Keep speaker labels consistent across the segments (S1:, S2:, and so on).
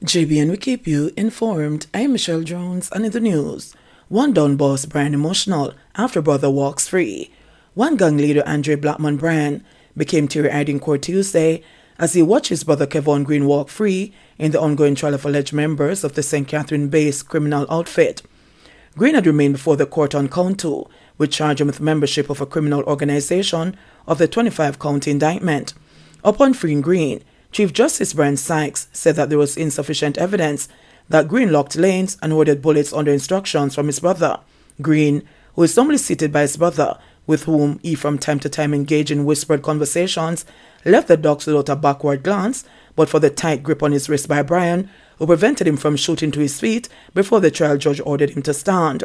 S1: JBNN will keep you informed. I'm Michelle Jones, and in the news, one Don boss Brian emotional after brother walks free. One gang leader Andre Blackman Brian became teary-eyed in court Tuesday as he watched his brother Kevon Green walk free in the ongoing trial of alleged members of the St. Catherine-based criminal outfit. Green had remained before the court on count 2, which charged him with membership of a criminal organization of the 25-count indictment. Upon freeing Green, Chief Justice Brian Sykes said that there was insufficient evidence that Green locked lanes and ordered bullets under instructions from his brother. Green, who is normally seated by his brother, with whom he from time to time engaged in whispered conversations, left the docks without a backward glance, but for the tight grip on his wrist by Brian, who prevented him from shooting to his feet before the trial judge ordered him to stand.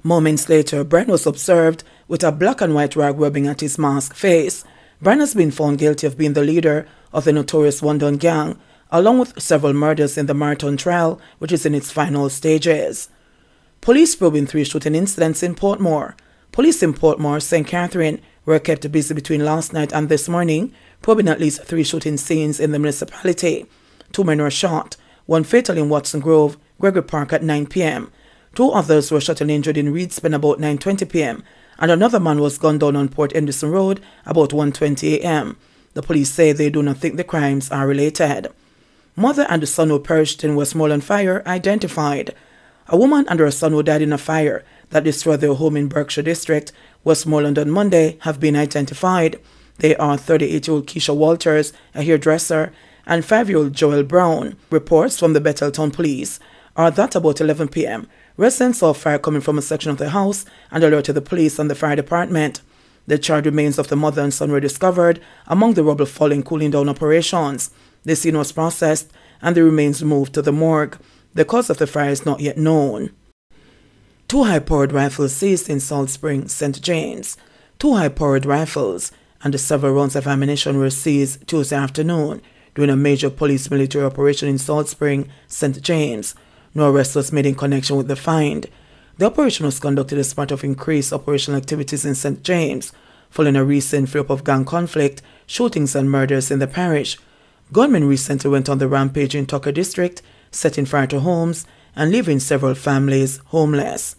S1: Moments later, Brian was observed with a black and white rag rubbing at his masked face. Brian has been found guilty of being the leader of the notorious One Don gang, along with several murders in the Marathon trial, which is in its final stages. Police probing 3 shooting incidents in Portmore. Police in Portmore, St. Catherine, were kept busy between last night and this morning, probing at least 3 shooting scenes in the municipality. 2 men were shot, one fatal in Watson Grove, Gregory Park at 9 p.m. 2 others were shot and injured in Reedspen about 9:20 p.m. and another man was gunned down on Port Henderson Road about 1:20 a.m. The police say they do not think the crimes are related. Mother and the son who perished in Westmoreland fire identified. A woman and her son who died in a fire that destroyed their home in Berkshire District, Westmoreland on Monday, have been identified. They are 38-year-old Keisha Walters, a hairdresser, and 5-year-old Joel Brown. Reports from the Betheltown police are that about 11 p.m., residents saw fire coming from a section of the house and alerted the police and the fire department. The charred remains of the mother and son were discovered among the rubble following cooling down operations. The scene was processed and the remains moved to the morgue. The cause of the fire is not yet known. 2 high-powered rifles seized in Salt Spring, St. James. 2 high-powered rifles and several rounds of ammunition were seized Tuesday afternoon during a major police military operation in Salt Spring, St. James. No arrest was made in connection with the find. The operation was conducted as part of increased operational activities in St. James, following a recent flare-up of gang conflict, shootings and murders in the parish. Gunmen recently went on the rampage in Tucker District, setting fire to homes and leaving several families homeless.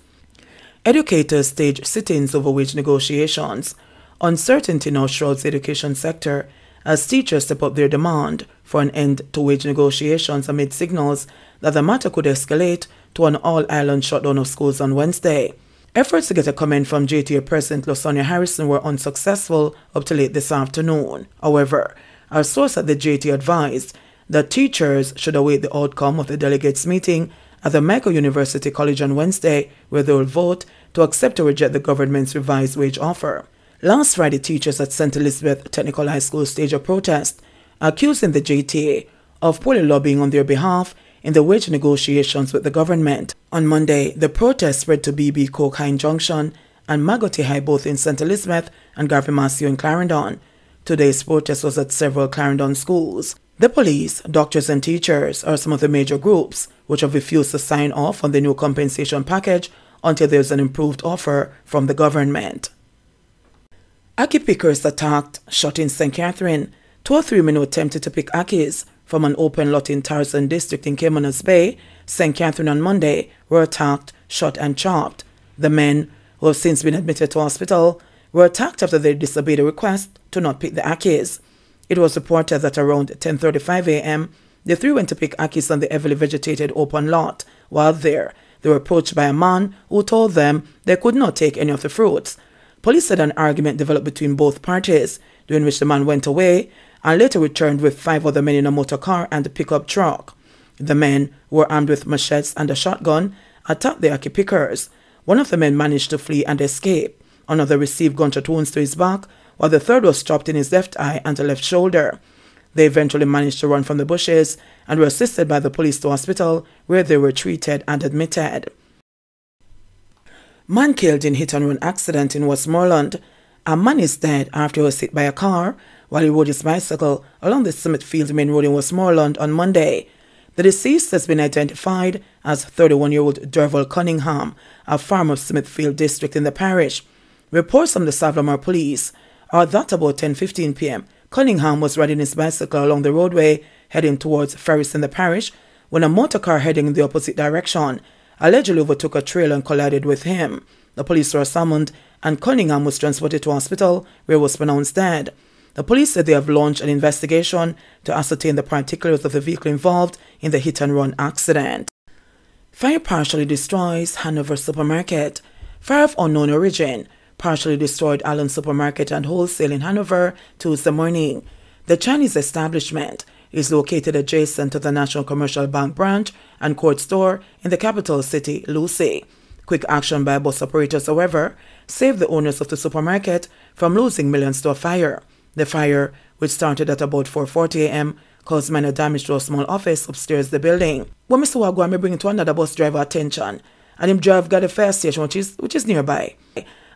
S1: Educators stage sit-ins over wage negotiations. Uncertainty now shrouds the education sector as teachers step up their demand for an end to wage negotiations amid signals that the matter could escalate to an all-island shutdown of schools on Wednesday. Efforts to get a comment from JTA President LaSonia Harrison were unsuccessful up to late this afternoon. However, our source at the JTA advised that teachers should await the outcome of the delegates' meeting at the Jamaica University College on Wednesday, where they will vote to accept or reject the government's revised wage offer. Last Friday, teachers at St. Elizabeth Technical High School staged a protest, accusing the JTA of poorly lobbying on their behalf in the wage negotiations with the government. On Monday, the protest spread to BB Coke High Junction and Magotty High both in St. Elizabeth and Garvey Masio in Clarendon. Today's protest was at several Clarendon schools. The police, doctors and teachers are some of the major groups which have refused to sign off on the new compensation package until there is an improved offer from the government. Antpickers attacked, shot in St. Catherine. 2 or 3 men who attempted to pick Akis from an open lot in Tarzan District in Caymanas Bay, St. Catherine on Monday, were attacked, shot and chopped. The men, who have since been admitted to hospital, were attacked after they disobeyed a request to not pick the Akis. It was reported that around 10:35 a.m., the 3 went to pick Akis on the heavily vegetated open lot. While there, they were approached by a man who told them they could not take any of the fruits. Police said an argument developed between both parties, during which the man went away and later returned with 5 other men in a motor car and a pickup truck. The men, who were armed with machetes and a shotgun, attacked the Antpickers. One of the men managed to flee and escape. Another received gunshot wounds to his back, while the third was chopped in his left eye and the left shoulder. They eventually managed to run from the bushes and were assisted by the police to hospital, where they were treated and admitted. Man killed in hit-and-run accident in Westmoreland. A man is dead after he was hit by a car while he rode his bicycle along the Smithfield Main Road in Westmoreland on Monday. The deceased has been identified as 31-year-old Derval Cunningham, a farmer of Smithfield District in the parish. Reports from the Savlamar police are that about 10:15 p.m., Cunningham was riding his bicycle along the roadway heading towards Ferris in the parish when a motor car heading in the opposite direction allegedly overtook a trailer and collided with him. The police were summoned and Cunningham was transported to hospital where he was pronounced dead. The police said they have launched an investigation to ascertain the particulars of the vehicle involved in the hit-and-run accident. Fire partially destroys Hanover Supermarket. Fire of unknown origin partially destroyed Allen Supermarket and Wholesale in Hanover Tuesday morning. The Chinese establishment is located adjacent to the National Commercial Bank branch and court store in the capital city, Lucy. Quick action by bus operators, however, saved the owners of the supermarket from losing millions to a fire. The fire, which started at about 4:40 a.m., caused minor damage to a small office upstairs the building. When Mr. Wagwan may bring it to another bus driver attention, and him drive got a fire station which is nearby,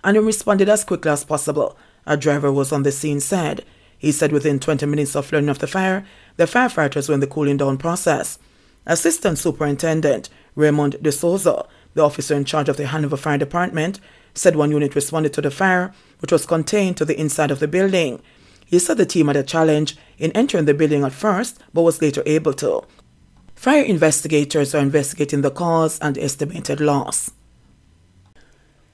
S1: and he responded as quickly as possible. A driver was on the scene said. He said within 20 minutes of learning of the fire, the firefighters were in the cooling down process. Assistant Superintendent Raymond De Souza, the officer in charge of the Hanover Fire Department, said one unit responded to the fire, which was contained to the inside of the building. He said the team had a challenge in entering the building at first, but was later able to. Fire investigators are investigating the cause and estimated loss.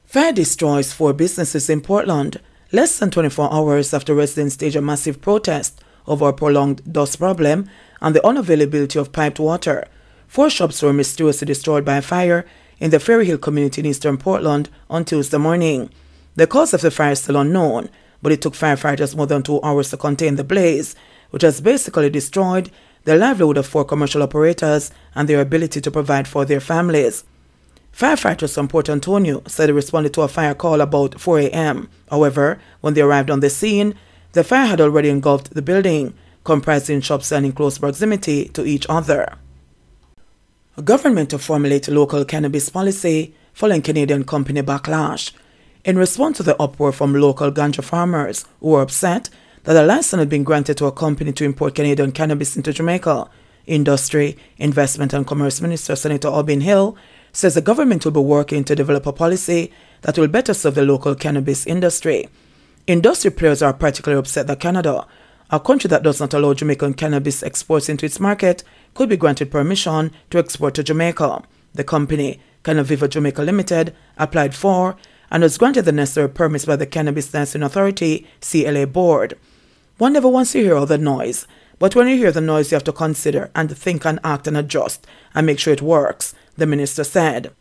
S1: Fire destroys 4 businesses in Portland, less than 24 hours after residents staged a massive protest over a prolonged dust problem and the unavailability of piped water. 4 shops were mysteriously destroyed by a fire in the Ferry Hill community in eastern Portland on Tuesday morning. The cause of the fire is still unknown, but it took firefighters more than 2 hours to contain the blaze, which has basically destroyed the livelihood of 4 commercial operators and their ability to provide for their families. Firefighters from Port Antonio said they responded to a fire call about 4 a.m. However, when they arrived on the scene, the fire had already engulfed the building, comprising shops and in close proximity to each other. Government to formulate local cannabis policy following Canadian company backlash. In response to the uproar from local ganja farmers who were upset that a license had been granted to a company to import Canadian cannabis into Jamaica, Industry, Investment and Commerce Minister Senator Albin Hill says the government will be working to develop a policy that will better serve the local cannabis industry. Industry players are particularly upset that Canada, a country that does not allow Jamaican cannabis exports into its market, could be granted permission to export to Jamaica. The company, Cannaviva Jamaica Limited, applied for and was granted the necessary permits by the Cannabis Licensing Authority, CLA Board. One never wants to hear all the noise, but when you hear the noise you have to consider and think and act and adjust and make sure it works, the minister said.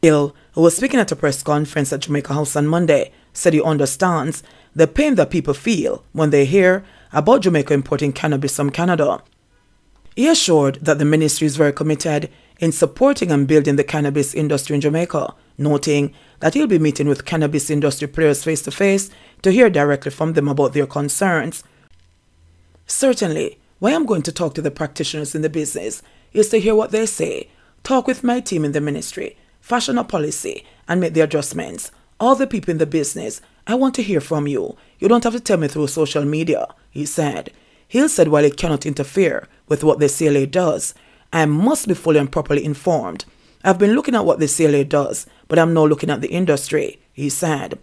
S1: Hill, who was speaking at a press conference at Jamaica House on Monday, said he understands the pain that people feel when they hear about Jamaica importing cannabis from Canada. He assured that the ministry is very committed in supporting and building the cannabis industry in Jamaica, noting that he'll be meeting with cannabis industry players face-to-face to hear directly from them about their concerns. Certainly, why I'm going to talk to the practitioners in the business is to hear what they say, talk with my team in the ministry, fashion a policy, and make the adjustments. All the people in the business, I want to hear from you. You don't have to tell me through social media, he said. Hill said while he cannot interfere with what the CLA does, I must be fully and properly informed. I've been looking at what the CLA does, but I'm now looking at the industry, he said.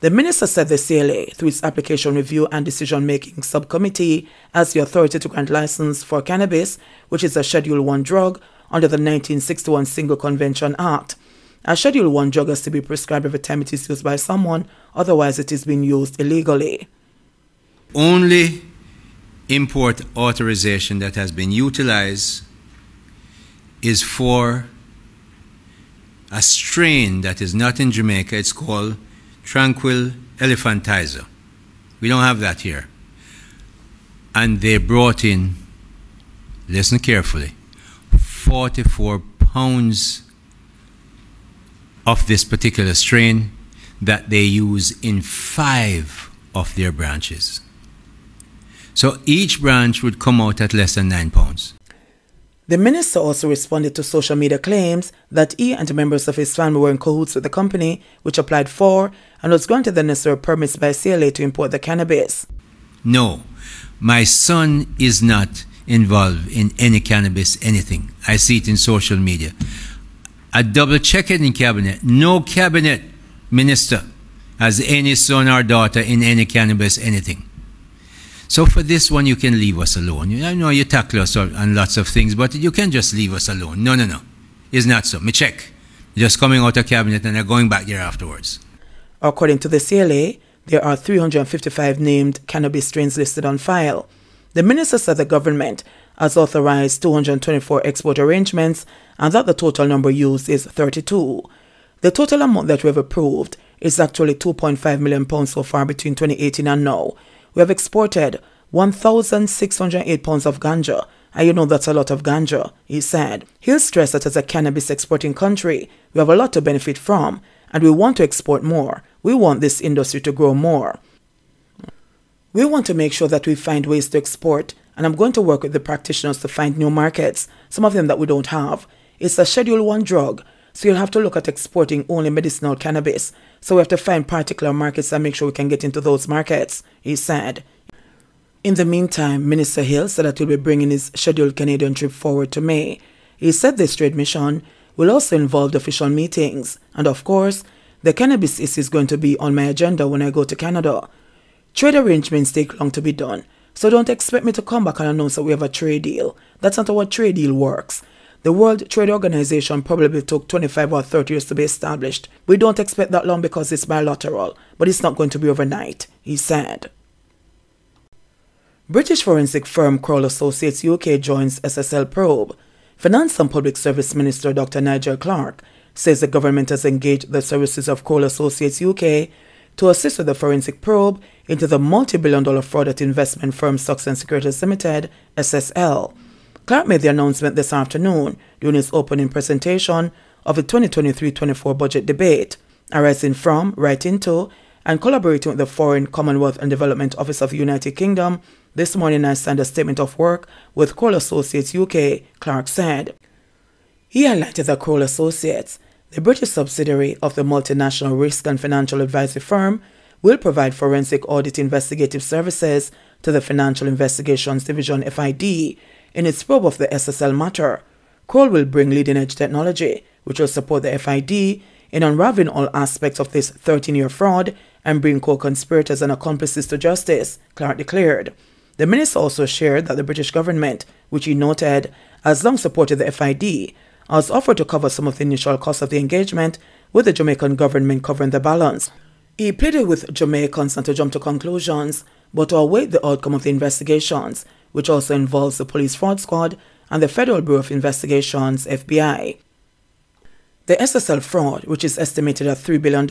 S1: The minister said the CLA, through its application review and decision-making subcommittee, has the authority to grant license for cannabis, which is a Schedule 1 drug under the 1961 Single Convention Act. A Schedule 1 drug has to be prescribed every time it is used by someone, otherwise it is being used illegally.
S2: Only import authorization that has been utilized is for a strain that is not in Jamaica. It's called Tranquil Elephantizer. We don't have that here. And they brought in, listen carefully, 44 pounds of this particular strain that they use in 5 of their branches. So each branch would come out at less than 9 pounds.
S1: The minister also responded to social media claims that he and members of his family were in cahoots with the company, which applied for and was granted the necessary permits by CLA to import the cannabis.
S2: No, my son is not involved in any cannabis, anything. I see it in social media. I double-check it in cabinet. No cabinet minister has any son or daughter in any cannabis, anything. So for this one, you can leave us alone. I know you tackle us on lots of things, but you can just leave us alone. No. It's not so. Me check. Just coming out of cabinet and they're going back there afterwards.
S1: According to the CLA, there are 355 named cannabis strains listed on file. The minister said the government has authorized 224 export arrangements and that the total number used is 32. The total amount that we have approved is actually £2.5 million so far between 2018 and now. We have exported 1,608 pounds of ganja, and you know that's a lot of ganja, he said. He'll stress that as a cannabis exporting country, we have a lot to benefit from, and we want to export more. We want this industry to grow more. We want to make sure that we find ways to export, and I'm going to work with the practitioners to find new markets, some of them that we don't have. It's a Schedule 1 drug, so you'll have to look at exporting only medicinal cannabis. So we have to find particular markets and make sure we can get into those markets, he said. In the meantime, Minister Hill said that he'll be bringing his scheduled Canadian trip forward to May. He said this trade mission will also involve official meetings, and of course, the cannabis issue is going to be on my agenda when I go to Canada. Trade arrangements take long to be done, so don't expect me to come back and announce that we have a trade deal. That's not how a trade deal works. The World Trade Organization probably took 25 or 30 years to be established. We don't expect that long because it's bilateral, but it's not going to be overnight, he said. British forensic firm Kroll Associates UK joins SSL probe. Finance and Public Service Minister Dr. Nigel Clark says the government has engaged the services of Kroll Associates UK to assist with the forensic probe into the multi-billion-dollar fraud at investment firm Stocks and Securities Limited, SSL. Clark made the announcement this afternoon during his opening presentation of the 2023-24 budget debate, arising from, right into, and collaborating with the Foreign, Commonwealth and Development Office of the United Kingdom. This morning I signed a statement of work with Kroll Associates UK, Clark said. He highlighted that Kroll Associates, the British subsidiary of the multinational risk and financial advisory firm, will provide forensic audit investigative services to the Financial Investigations Division FID in its probe of the SSL matter. Kroll will bring leading-edge technology, which will support the FID in unraveling all aspects of this 13-year fraud and bring co-conspirators and accomplices to justice, Clark declared. The minister also shared that the British government, which he noted has long supported the FID, has offered to cover some of the initial costs of the engagement, with the Jamaican government covering the balance. He pleaded with Jamaicans not to jump to conclusions, but to await the outcome of the investigations, which also involves the Police Fraud Squad and the Federal Bureau of Investigations, FBI. The SSL fraud, which is estimated at $3 billion,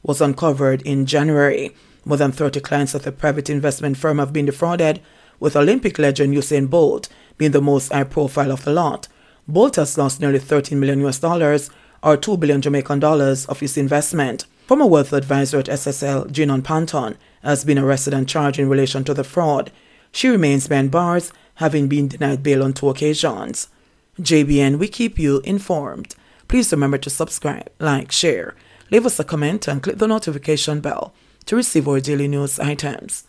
S1: was uncovered in January. More than 30 clients of the private investment firm have been defrauded, with Olympic legend Usain Bolt being the most high-profile of the lot. Bolt has lost nearly $13 million or $2 billion Jamaican dollars of his investment. Former wealth advisor at SSL, Jean Panton, has been arrested and charged in relation to the fraud. She remains behind bars, having been denied bail on 2 occasions. JBN, we keep you informed. Please remember to subscribe, like, share, leave us a comment and click the notification bell to receive our daily news items.